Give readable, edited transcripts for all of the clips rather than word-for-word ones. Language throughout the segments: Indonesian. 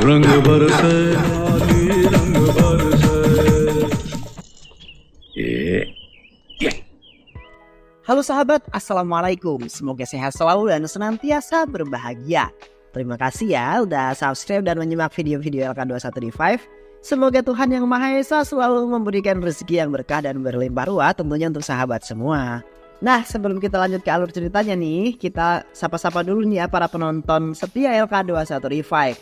रंग बरसे नाली रंग बरसे ये Halo sahabat, Assalamualaikum. Semoga sehat selalu dan senantiasa berbahagia. Terima kasih ya udah subscribe dan menyimak video-video LK21D5. Semoga Tuhan Yang Maha Esa selalu memberikan rezeki yang berkah dan berlimpah ruah tentunya untuk sahabat semua. Nah, sebelum kita lanjut ke alur ceritanya nih, kita sapa-sapa dulu nih ya para penonton setia LK21D5.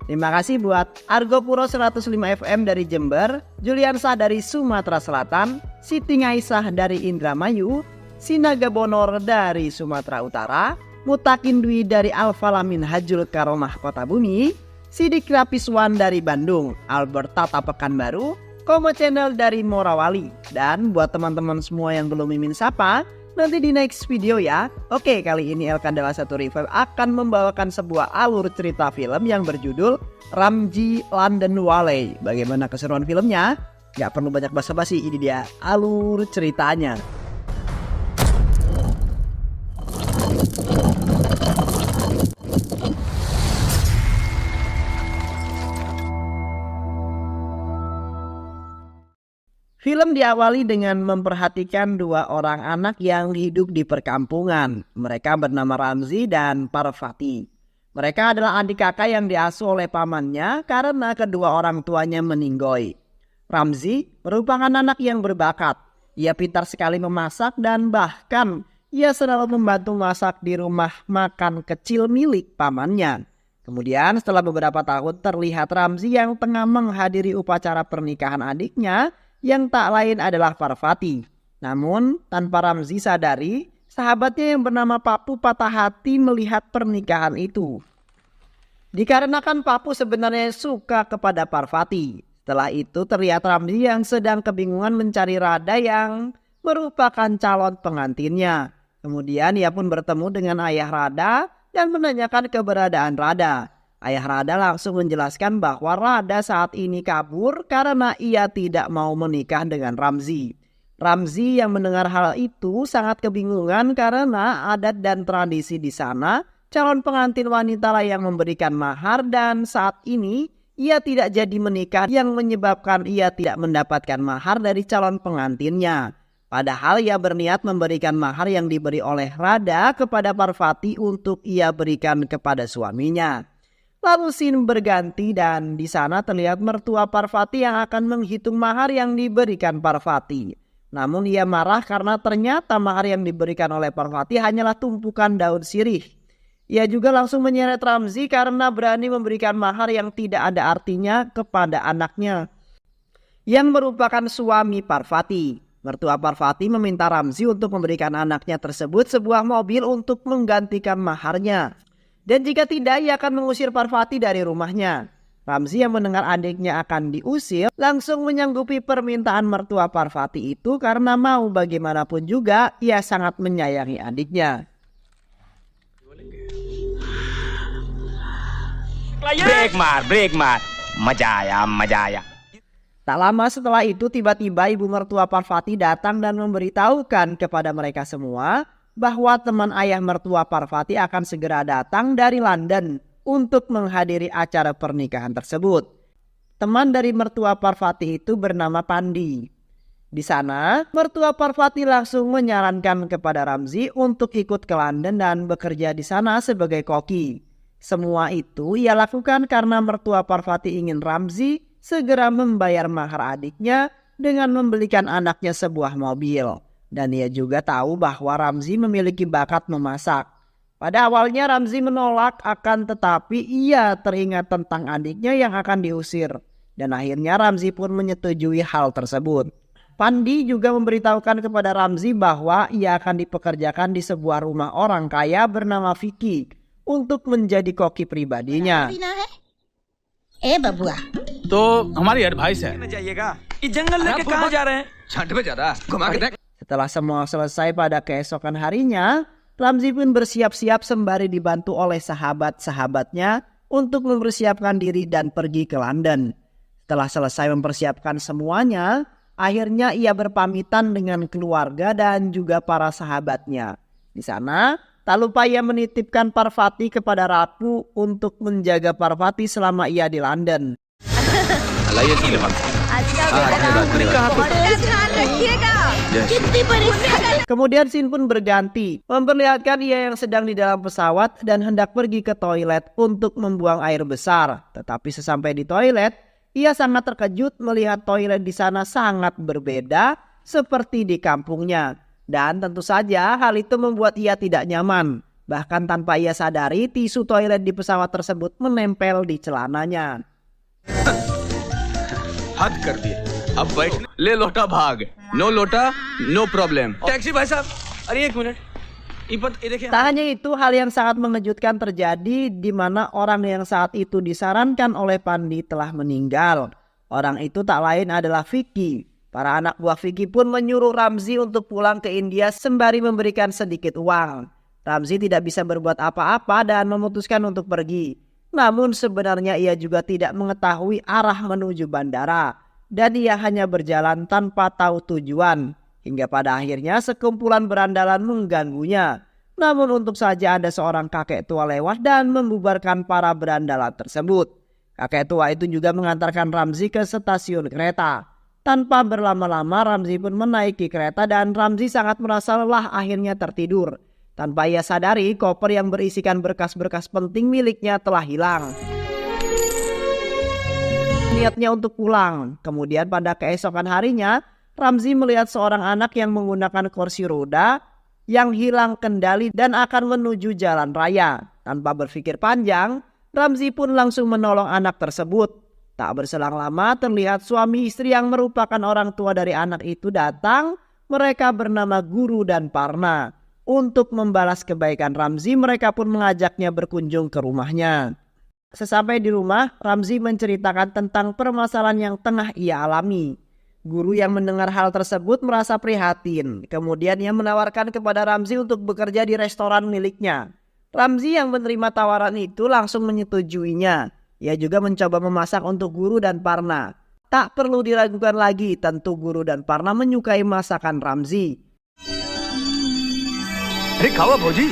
Terima kasih buat Argo Puro 105 FM dari Jember, Juliansah dari Sumatera Selatan, Siti Aisyah dari Indramayu, Sinaga Bonor dari Sumatera Utara, Mutakin Dwi dari Alfalamin Hajul Karomah Kota Bumi, Sidik Rapiswan dari Bandung, Albert Tata Pekanbaru, Komo Channel dari Morawali. Dan buat teman-teman semua yang belum mimin sapa, nanti di next video ya. Oke, kali ini LK21D5 akan membawakan sebuah alur cerita film yang berjudul Ramji London Valley. Bagaimana keseruan filmnya? Gak perlu banyak basa-basi, ini dia alur ceritanya. Film diawali dengan memperhatikan dua orang anak yang hidup di perkampungan. Mereka bernama Ramzi dan Parvati. Mereka adalah adik kakak yang diasuh oleh pamannya karena kedua orang tuanya meninggoy. Ramzi merupakan anak yang berbakat. Ia pintar sekali memasak dan bahkan ia selalu membantu masak di rumah makan kecil milik pamannya. Kemudian setelah beberapa tahun terlihat Ramzi yang tengah menghadiri upacara pernikahan adiknya yang tak lain adalah Parvati. Namun tanpa Ramzi sadari, sahabatnya yang bernama Papu patah hati melihat pernikahan itu. Dikarenakan Papu sebenarnya suka kepada Parvati. Setelah itu terlihat Ramzi yang sedang kebingungan mencari Rada yang merupakan calon pengantinnya. Kemudian ia pun bertemu dengan ayah Rada dan menanyakan keberadaan Rada. Ayah Rada langsung menjelaskan bahwa Rada saat ini kabur karena ia tidak mau menikah dengan Ramzi. Ramzi yang mendengar hal itu sangat kebingungan karena adat dan tradisi di sana calon pengantin wanita lah yang memberikan mahar dan saat ini ia tidak jadi menikah yang menyebabkan ia tidak mendapatkan mahar dari calon pengantinnya. Padahal ia berniat memberikan mahar yang diberi oleh Rada kepada Parvati untuk ia berikan kepada suaminya. Lalu scene berganti dan di sana terlihat mertua Parvati yang akan menghitung mahar yang diberikan Parvati. Namun ia marah karena ternyata mahar yang diberikan oleh Parvati hanyalah tumpukan daun sirih. Ia juga langsung menyeret Ramzi karena berani memberikan mahar yang tidak ada artinya kepada anaknya yang merupakan suami Parvati. Mertua Parvati meminta Ramzi untuk memberikan anaknya tersebut sebuah mobil untuk menggantikan maharnya. Dan jika tidak, ia akan mengusir Parvati dari rumahnya. Ramzi yang mendengar adiknya akan diusir langsung menyanggupi permintaan mertua Parvati itu karena mau bagaimanapun juga ia sangat menyayangi adiknya. Break mar, mजा आया. Tak lama setelah itu tiba-tiba ibu mertua Parvati datang dan memberitahukan kepada mereka semua bahwa teman ayah mertua Parvati akan segera datang dari London untuk menghadiri acara pernikahan tersebut. Teman dari mertua Parvati itu bernama Pandi. Di sana, mertua Parvati langsung menyarankan kepada Ramzi untuk ikut ke London dan bekerja di sana sebagai koki. Semua itu ia lakukan karena mertua Parvati ingin Ramzi segera membayar mahar adiknya dengan membelikan anaknya sebuah mobil. Dan ia juga tahu bahwa Ramzi memiliki bakat memasak. Pada awalnya Ramzi menolak akan tetapi ia teringat tentang adiknya yang akan diusir. Dan akhirnya Ramzi pun menyetujui hal tersebut. Pandi juga memberitahukan kepada Ramzi bahwa ia akan dipekerjakan di sebuah rumah orang kaya bernama Vicky untuk menjadi koki pribadinya. बबुआ तो हमारी एडवाइस है जाइएगा ये जंगल लेके कहाँ जा रहे हैं? छठ पे जा रहा है घुमा के देख Setelah semua selesai pada keesokan harinya, Ramzi pun bersiap-siap sembari dibantu oleh sahabat-sahabatnya untuk mempersiapkan diri dan pergi ke London. Setelah selesai mempersiapkan semuanya, akhirnya ia berpamitan dengan keluarga dan juga para sahabatnya. Di sana, tak lupa ia menitipkan Parvati kepada Rapu untuk menjaga Parvati selama ia di London. Kemudian scene pun berganti, memperlihatkan ia yang sedang di dalam pesawat dan hendak pergi ke toilet untuk membuang air besar. Tetapi sesampai di toilet, ia sangat terkejut melihat toilet di sana sangat berbeda seperti di kampungnya. Dan tentu saja hal itu membuat ia tidak nyaman. Bahkan tanpa ia sadari, tisu toilet di pesawat tersebut menempel di celananya. हद कर दिया अब बैठ ले लोटा भाग नो लोटा no problem taxi भाई साहब अरे एक मिनट देखिए Tak hanya itu, hal yang sangat mengejutkan terjadi di mana orang yang saat itu disarankan oleh Pandi telah meninggal. Orang itu tak lain adalah Vicky. Para anak buah Vicky pun menyuruh Ramzi untuk pulang ke India sembari memberikan sedikit uang. Ramzi tidak bisa berbuat apa-apa dan memutuskan untuk pergi. Namun sebenarnya ia juga tidak mengetahui arah menuju bandara. Dan ia hanya berjalan tanpa tahu tujuan. Hingga pada akhirnya sekumpulan berandalan mengganggunya. Namun untung saja ada seorang kakek tua lewat dan membubarkan para berandalan tersebut. Kakek tua itu juga mengantarkan Ramzi ke stasiun kereta. Tanpa berlama-lama Ramzi pun menaiki kereta dan Ramzi sangat merasa lelah akhirnya tertidur. Tanpa ia sadari, koper yang berisikan berkas-berkas penting miliknya telah hilang. Niatnya untuk pulang. Kemudian pada keesokan harinya, Ramzi melihat seorang anak yang menggunakan kursi roda yang hilang kendali dan akan menuju jalan raya. Tanpa berpikir panjang, Ramzi pun langsung menolong anak tersebut. Tak berselang lama terlihat suami istri yang merupakan orang tua dari anak itu datang. Mereka bernama Guru dan Parna. Untuk membalas kebaikan Ramzi, mereka pun mengajaknya berkunjung ke rumahnya. Sesampai di rumah, Ramzi menceritakan tentang permasalahan yang tengah ia alami. Guru yang mendengar hal tersebut merasa prihatin. Kemudian ia menawarkan kepada Ramzi untuk bekerja di restoran miliknya. Ramzi yang menerima tawaran itu langsung menyetujuinya. Ia juga mencoba memasak untuk Guru dan Parna. Tak perlu diragukan lagi, tentu Guru dan Parna menyukai masakan Ramzi. अरे खावा भौजी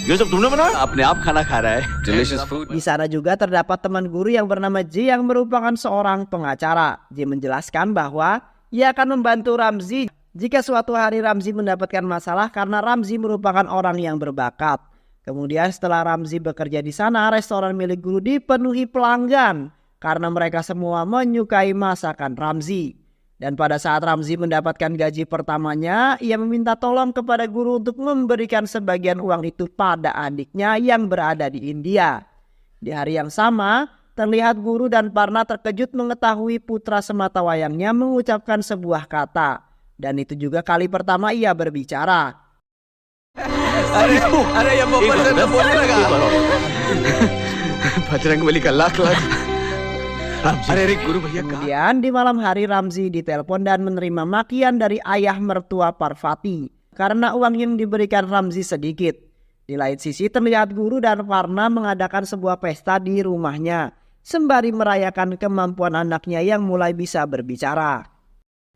ये सब तुमने बनाया अपने आप खाना खा रहा है delicious food Di sana juga terdapat teman Guru yang bernama J yang merupakan seorang pengacara. J menjelaskan bahwa ia akan membantu Ramzi jika suatu hari Ramzi mendapatkan masalah karena Ramzi merupakan orang yang berbakat. Kemudian setelah Ramzi bekerja di sana, restoran milik Guru dipenuhi pelanggan karena mereka semua menyukai masakan Ramzi. Dan pada saat Ramzi mendapatkan gaji pertamanya, ia meminta tolong kepada Guru untuk memberikan sebagian uang itu pada adiknya yang berada di India. Di hari yang sama, terlihat Guru dan Parna terkejut mengetahui putra sematawayangnya mengucapkan sebuah kata. Dan itu juga kali pertama ia berbicara. अरे ये मोहब्बत से तो बोलने लगा बजरंगबली का लाख लाख अरे गुरु भैया Kemudian di malam hari Ramzi ditelepon dan menerima makian dari ayah mertua Parvati karena uang yang diberikan Ramzi sedikit. Di lain sisi terlihat Guru dan Parna mengadakan sebuah pesta di rumahnya sembari merayakan kemampuan anaknya yang mulai bisa berbicara.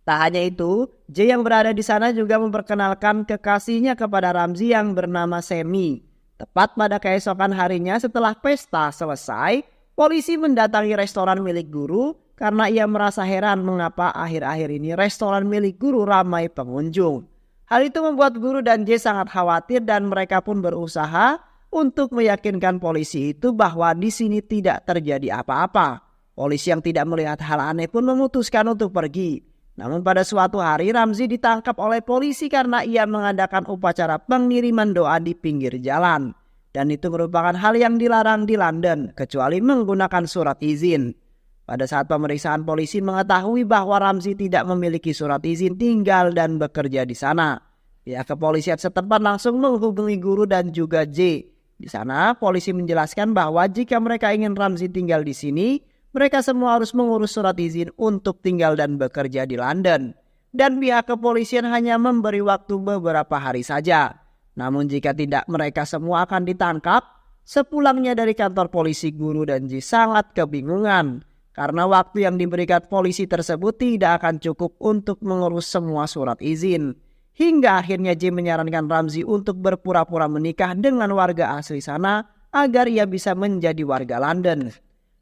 Tak hanya itu, J yang berada di sana juga memperkenalkan kekasihnya kepada Ramzi yang bernama Semi. Tepat pada keesokan harinya setelah pesta selesai, polisi mendatangi restoran milik Guru karena ia merasa heran mengapa akhir-akhir ini restoran milik Guru ramai pengunjung. Hal itu membuat Guru dan J sangat khawatir dan mereka pun berusaha untuk meyakinkan polisi itu bahwa di sini tidak terjadi apa-apa. Polisi yang tidak melihat hal aneh pun memutuskan untuk pergi. Namun pada suatu hari Ramzi ditangkap oleh polisi karena ia mengadakan upacara pengiriman doa di pinggir jalan. Dan itu merupakan hal yang dilarang di London kecuali menggunakan surat izin. Pada saat pemeriksaan polisi mengetahui bahwa Ramzi tidak memiliki surat izin tinggal dan bekerja di sana. Pihak kepolisian setempat langsung menghubungi Guru dan juga J. Di sana polisi menjelaskan bahwa jika mereka ingin Ramzi tinggal di sini, mereka semua harus mengurus surat izin untuk tinggal dan bekerja di London. Dan pihak kepolisian hanya memberi waktu beberapa hari saja. Namun jika tidak, mereka semua akan ditangkap. Sepulangnya dari kantor polisi, Guru dan J sangat kebingungan. Karena waktu yang diberikan polisi tersebut tidak akan cukup untuk mengurus semua surat izin. Hingga akhirnya J menyarankan Ramzi untuk berpura-pura menikah dengan warga asli sana agar ia bisa menjadi warga London.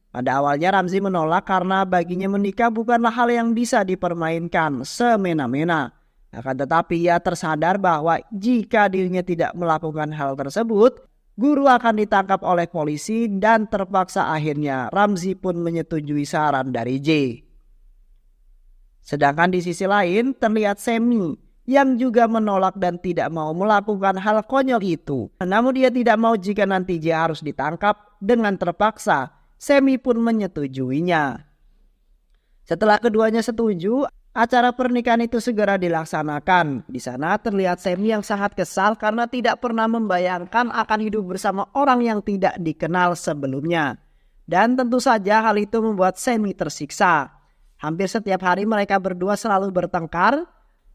Pada awalnya Ramzi menolak karena baginya menikah bukanlah hal yang bisa dipermainkan semena-mena. Akan tetapi ia tersadar bahwa jika dirinya tidak melakukan hal tersebut, guru akan ditangkap oleh polisi dan terpaksa akhirnya Ramzi pun menyetujui saran dari J. Sedangkan di sisi lain terlihat Semi yang juga menolak dan tidak mau melakukan hal konyol itu. Namun dia tidak mau jika nanti J harus ditangkap. Dengan terpaksa Semi pun menyetujuinya. Setelah keduanya setuju, acara pernikahan itu segera dilaksanakan. Di sana terlihat Semi yang sangat kesal karena tidak pernah membayangkan akan hidup bersama orang yang tidak dikenal sebelumnya. Dan tentu saja hal itu membuat Semi tersiksa. Hampir setiap hari mereka berdua selalu bertengkar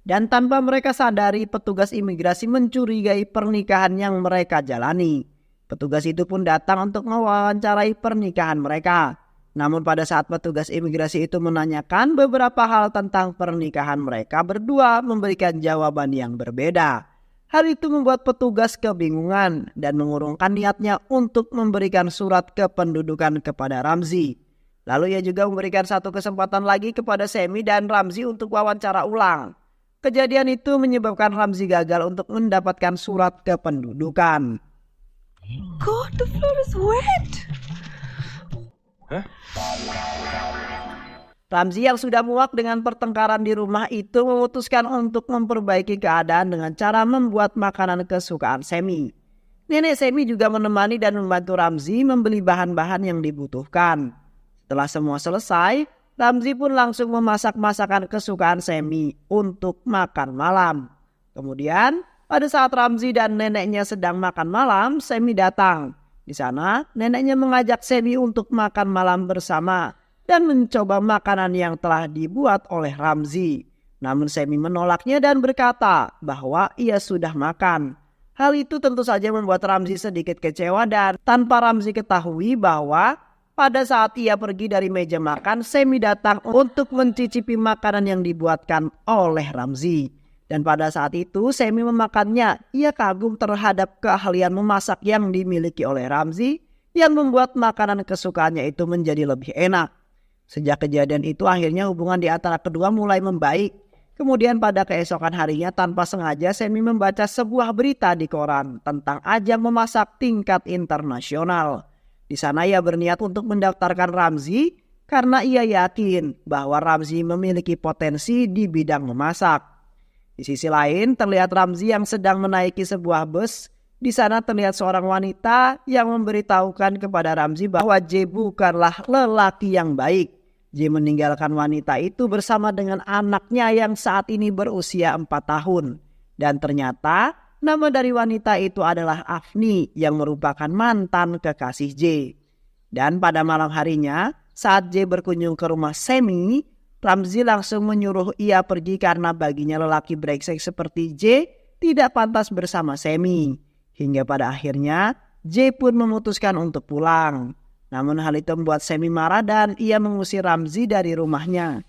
dan tanpa mereka sadari petugas imigrasi mencurigai pernikahan yang mereka jalani. Petugas itu pun datang untuk mewawancarai pernikahan mereka. Namun pada saat petugas imigrasi itu menanyakan beberapa hal tentang pernikahan mereka berdua memberikan jawaban yang berbeda. Hal itu membuat petugas kebingungan dan mengurungkan niatnya untuk memberikan surat kependudukan kepada Ramzi. Lalu ia juga memberikan satu kesempatan lagi kepada Semi dan Ramzi untuk wawancara ulang. Kejadian itu menyebabkan Ramzi gagal untuk mendapatkan surat kependudukan. God, the floor is wet. Ramzi yang sudah muak dengan pertengkaran di rumah itu memutuskan untuk memperbaiki keadaan dengan cara membuat makanan kesukaan Semi. Nenek Semi juga menemani dan membantu Ramzi membeli bahan-bahan yang dibutuhkan. Setelah semua selesai, Ramzi pun langsung memasak masakan kesukaan Semi untuk makan malam. Kemudian, pada saat Ramzi dan neneknya sedang makan malam, Semi datang. Di sana, neneknya mengajak Semi untuk makan malam bersama dan mencoba makanan yang telah dibuat oleh Ramzi. Namun Semi menolaknya dan berkata bahwa ia sudah makan. Hal itu tentu saja membuat Ramzi sedikit kecewa dan tanpa Ramzi ketahui bahwa pada saat ia pergi dari meja makan, Semi datang untuk mencicipi makanan yang dibuatkan oleh Ramzi. Dan pada saat itu Semi memakannya. Ia kagum terhadap keahlian memasak yang dimiliki oleh Ramzi yang membuat makanan kesukaannya itu menjadi lebih enak. Sejak kejadian itu akhirnya hubungan di antara kedua mulai membaik. Kemudian pada keesokan harinya tanpa sengaja Semi membaca sebuah berita di koran tentang ajang memasak tingkat internasional. Di sana ia berniat untuk mendaftarkan Ramzi karena ia yakin bahwa Ramzi memiliki potensi di bidang memasak. Di sisi lain terlihat Ramzi yang sedang menaiki sebuah bus. Di sana terlihat seorang wanita yang memberitahukan kepada Ramzi bahwa J bukanlah lelaki yang baik. J meninggalkan wanita itu bersama dengan anaknya yang saat ini berusia 4 tahun. Dan ternyata nama dari wanita itu adalah Afni yang merupakan mantan kekasih J. Dan pada malam harinya saat J berkunjung ke rumah Semi, Ramzi langsung menyuruh ia pergi karena baginya lelaki brengsek seperti J tidak pantas bersama Semi. Hingga pada akhirnya J pun memutuskan untuk pulang. Namun hal itu membuat Semi marah dan ia mengusir Ramzi dari rumahnya.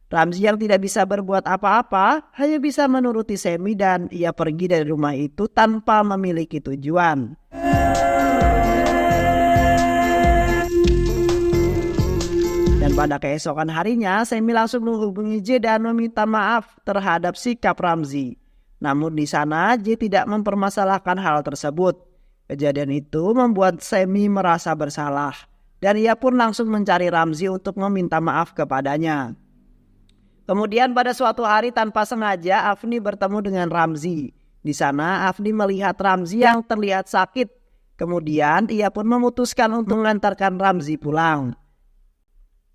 Ramzi yang tidak bisa berbuat apa-apa hanya bisa menuruti Semi dan ia pergi dari rumah itu tanpa memiliki tujuan. Dan pada keesokan harinya, Semi langsung menghubungi J dan meminta maaf terhadap sikap Ramzi. Namun di sana J tidak mempermasalahkan hal tersebut. Kejadian itu membuat Semi merasa bersalah. Dan ia pun langsung mencari Ramzi untuk meminta maaf kepadanya. Kemudian pada suatu hari tanpa sengaja Afni bertemu dengan Ramzi. Di sana Afni melihat Ramzi yang terlihat sakit. Kemudian ia pun memutuskan untuk mengantarkan Ramzi pulang.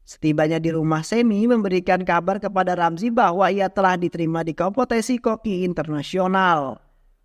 Setibanya di rumah, Semi memberikan kabar kepada Ramzi bahwa ia telah diterima di kompetisi koki internasional.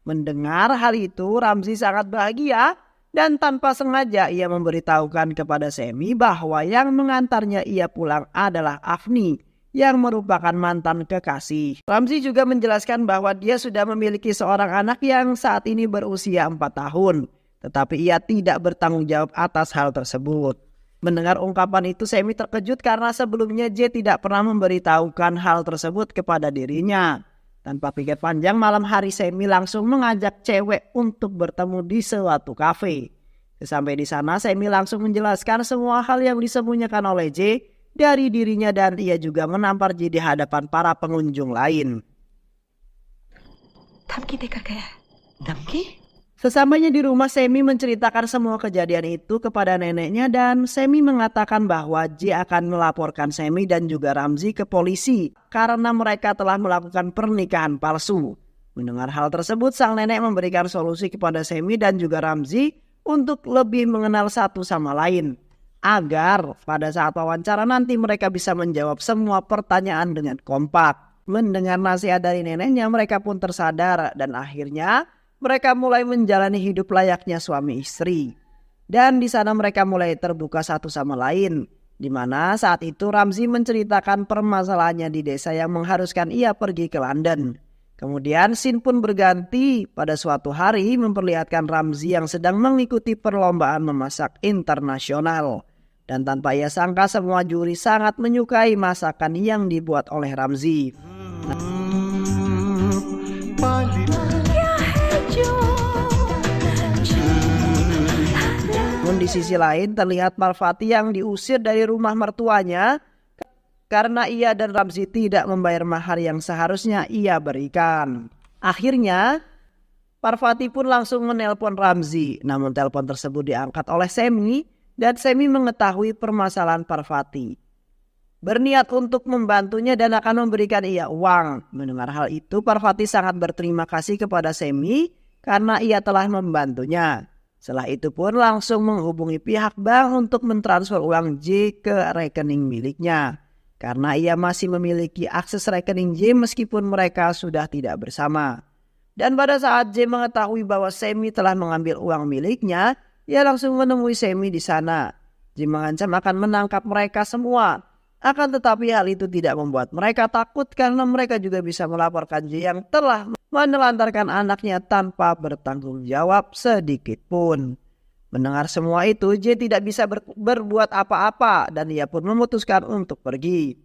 Mendengar hal itu, Ramzi sangat bahagia dan tanpa sengaja ia memberitahukan kepada Semi bahwa yang mengantarnya ia pulang adalah Afni yang merupakan mantan kekasih. Ramzi juga menjelaskan bahwa dia sudah memiliki seorang anak yang saat ini berusia 4 tahun, tetapi ia tidak bertanggung jawab atas hal tersebut. Mendengar ungkapan itu, Semi terkejut karena sebelumnya J tidak pernah memberitahukan hal tersebut kepada dirinya. Tanpa pikir panjang, malam hari Semi langsung mengajak cewek untuk bertemu di suatu kafe. Sesampai di sana, Semi langsung menjelaskan semua hal yang disembunyikan oleh J dari dirinya dan ia juga menampar J di hadapan para pengunjung lain. धमकी देकर गया है। धमकी? Sesamanya di rumah, Semi menceritakan semua kejadian itu kepada neneknya dan Semi mengatakan bahwa J akan melaporkan Semi dan juga Ramzi ke polisi karena mereka telah melakukan pernikahan palsu. Mendengar hal tersebut, sang nenek memberikan solusi kepada Semi dan juga Ramzi untuk lebih mengenal satu sama lain, agar pada saat wawancara nanti mereka bisa menjawab semua pertanyaan dengan kompak. Mendengar nasihat dari neneknya, mereka pun tersadar dan akhirnya mereka mulai menjalani hidup layaknya suami istri. Dan di sana mereka mulai terbuka satu sama lain, di mana saat itu Ramzi menceritakan permasalahannya di desa yang mengharuskan ia pergi ke London. Kemudian scene pun berganti pada suatu hari memperlihatkan Ramzi yang sedang mengikuti perlombaan memasak internasional. Dan tanpa ia sangka, semua juri sangat menyukai masakan yang dibuat oleh Ramzi. Namun di sisi lain terlihat Parvati yang diusir dari rumah mertuanya karena ia dan Ramzi tidak membayar mahar yang seharusnya ia berikan. Akhirnya Parvati pun langsung menelpon Ramzi, namun telepon tersebut diangkat oleh Semi dan Semi mengetahui permasalahan Parvati. Berniat untuk membantunya dan akan memberikan ia uang. Mendengar hal itu, Parvati sangat berterima kasih kepada Semi karena ia telah membantunya. Setelah itu pun langsung menghubungi pihak bank untuk mentransfer uang J ke rekening miliknya. Karena ia masih memiliki akses rekening J meskipun mereka sudah tidak bersama. Dan pada saat J mengetahui bahwa Semi telah mengambil uang miliknya, ia langsung menemui Semi di sana. J mengancam akan menangkap mereka semua. Akan tetapi hal itu tidak membuat mereka takut karena mereka juga bisa melaporkan J yang telah menelantarkan anaknya tanpa bertanggung jawab sedikit pun. Mendengar semua itu, J tidak bisa berbuat apa-apa dan ia pun memutuskan untuk pergi.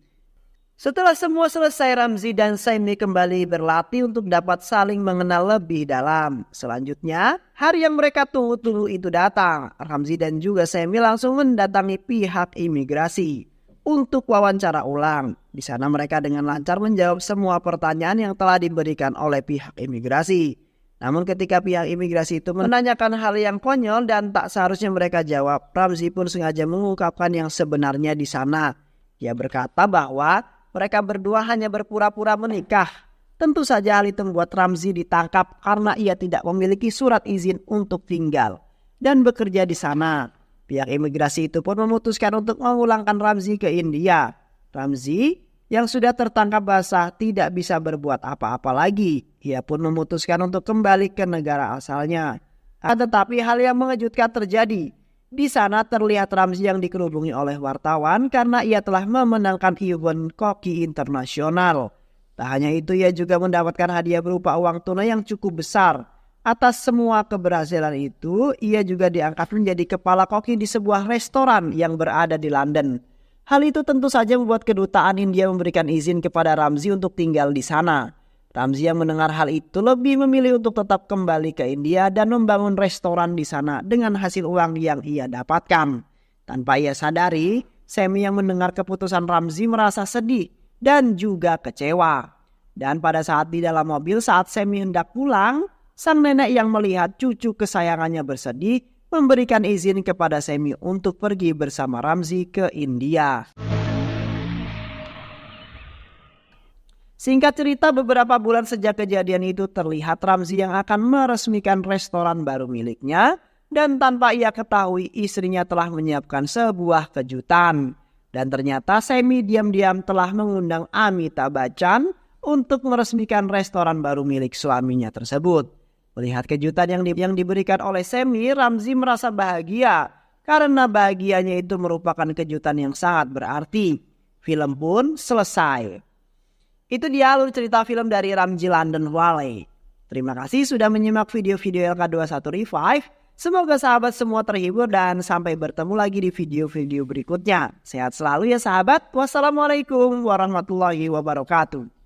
Setelah semua selesai, Ramzi dan Semi kembali berlatih untuk dapat saling mengenal lebih dalam. Selanjutnya, hari yang mereka tunggu-tunggu itu datang. Ramzi dan juga Semi langsung mendatangi pihak imigrasi untuk wawancara ulang. Di sana mereka dengan lancar menjawab semua pertanyaan yang telah diberikan oleh pihak imigrasi. Namun ketika pihak imigrasi itu menanyakan hal yang konyol dan tak seharusnya mereka jawab, Ramzi pun sengaja mengungkapkan yang sebenarnya di sana. Ia berkata bahwa mereka berdua hanya berpura-pura menikah. Tentu saja hal itu membuat Ramzi ditangkap karena ia tidak memiliki surat izin untuk tinggal dan bekerja di sana. Pihak imigrasi itu pun memutuskan untuk memulangkan Ramzi ke India. Ramzi yang sudah tertangkap basah tidak bisa berbuat apa-apa lagi. Ia pun memutuskan untuk kembali ke negara asalnya. Tetapi hal yang mengejutkan terjadi. Di sana terlihat Ramzi yang dikerubungi oleh wartawan karena ia telah memenangkan event koki internasional. Tak hanya itu, ia juga mendapatkan hadiah berupa uang tunai yang cukup besar. Atas semua keberhasilan itu, ia juga diangkat menjadi kepala koki di sebuah restoran yang berada di London. Hal itu tentu saja membuat kedutaan India memberikan izin kepada Ramzi untuk tinggal di sana. Ramzi yang mendengar hal itu lebih memilih untuk tetap kembali ke India dan membangun restoran di sana dengan hasil uang yang ia dapatkan. Tanpa ia sadari, Semi yang mendengar keputusan Ramzi merasa sedih dan juga kecewa. Dan pada saat di dalam mobil saat Semi hendak pulang, sang nenek yang melihat cucu kesayangannya bersedih memberikan izin kepada Semi untuk pergi bersama Ramzi ke India. Singkat cerita, beberapa bulan sejak kejadian itu terlihat Ramzi yang akan meresmikan restoran baru miliknya dan tanpa ia ketahui istrinya telah menyiapkan sebuah kejutan. Dan ternyata Semi diam-diam telah mengundang Amitabh Bachchan untuk meresmikan restoran baru milik suaminya tersebut. Melihat kejutan yang diberikan oleh Semi, Ramzi merasa bahagia karena bahagianya itu merupakan kejutan yang sangat berarti. Film pun selesai. Itu dia alur cerita film dari Ramzi London Valley. Terima kasih sudah menyimak video-video LK21 Revive. Semoga sahabat semua terhibur dan sampai bertemu lagi di video-video berikutnya. Sehat selalu ya sahabat. Wassalamualaikum warahmatullahi wabarakatuh.